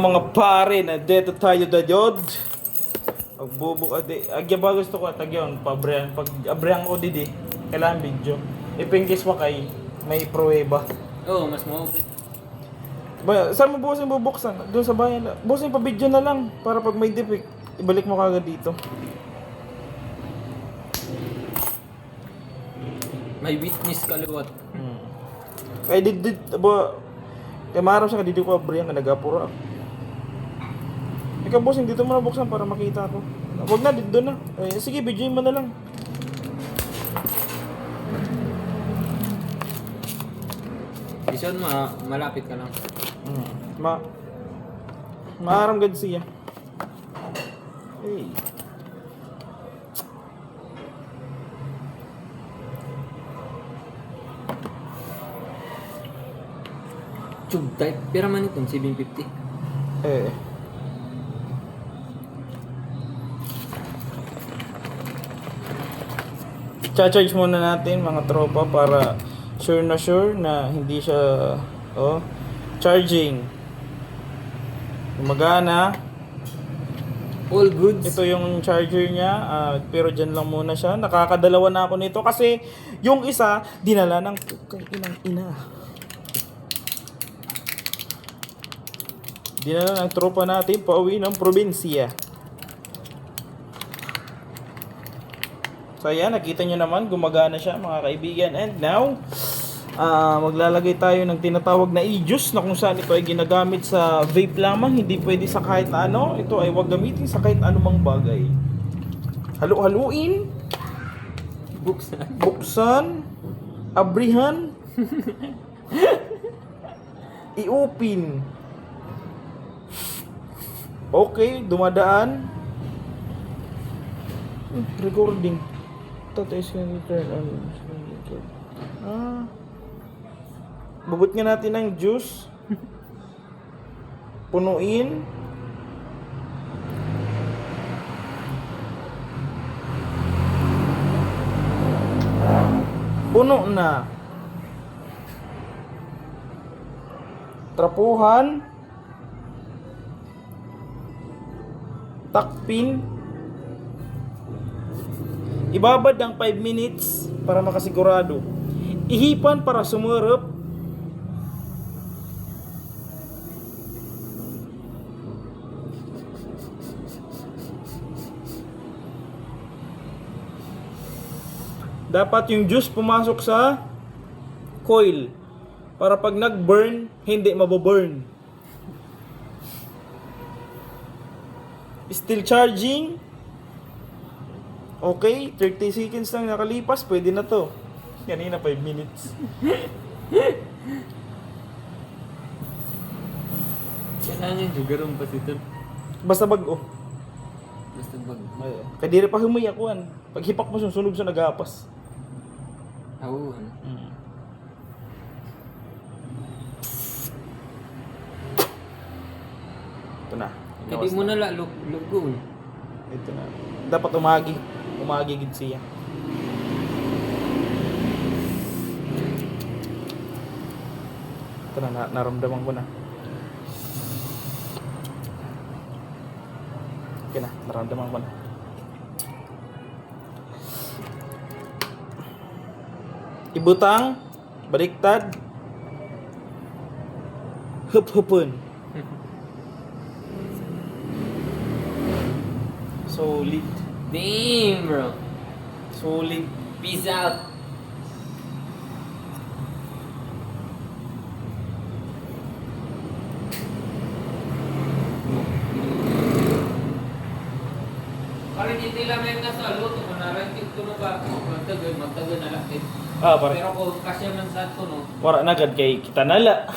Mga pare na dito tayo dayod. Pagbubuk adi agya ba gusto ko atagyon pabrian pag abriang ko didi kailangan video. Ipingkis wa kay may pruweba. Oo, mas mo. Ba, saan mo bukas yung bubuksan? Doon sa bayan. Bukas yung pa-video na lang para pag may defect, ibalik mo kagad dito. May witness kaliwat. Kaya did ba kaya maram siya dito ko abriang ka nagapura. Ikaw boss, dito mo na buksan para makita ko. Huwag na, dito na. Sige, videoin mo na lang. Vision mo, malapit ka lang. Maaram gad siya. Hey. Tube type. Pero man itong 750. Cha-charge muna natin mga tropa para sure na hindi siya charging. Gumagana. All goods. Ito yung charger niya, pero dyan lang muna siya. Nakakadalawa na ako nito kasi yung isa dinala ng inang ina. Dinala ng tropa natin pauwi ng probinsya. So ayan, nakita nyo naman, gumagana siya mga kaibigan. And now, maglalagay tayo ng tinatawag na e-juice na kung saan ito ay ginagamit sa vape lamang. Hindi pwede sa kahit na ano. Ito ay wag gamitin sa kahit anumang bagay. Halu-haluin. Buksan. Abrihan. I-open. Okay, dumadaan. Recording. Ito is going to turn on. Bubot nga natin ng juice. Punuin. Puno na. Trapuhan. Takpin. Ibabad ang 5 minutes para makasigurado. Ihipan para sumurop. Dapat yung juice pumasok sa coil para pag nag-burn, hindi maboburn. Still charging. Okay, 30 seconds lang nakalipas, pwede na to. Kanina 5 minutes. Kailangan yung garong pa sito. Basta bago. Basta bag. Kadiri pa humayakuan. Pag hipak mo susunog sa nagapas. Oo. Ito na. Hindi mo na lugon. Ito na. Dapat umagi gid siya. Ito na, naramdaman ko na. Okay na, naramdaman ko na. Ibutang, baliktad, hup-hupun. Solid. Damn, bro. Solid. Peace out. Parang hindi lang yung nasa luto ko na rin ito na ba? Magtagal na lang. Pare. Pero kung kasya man sa ito, no? Wala na gad kay kita nala.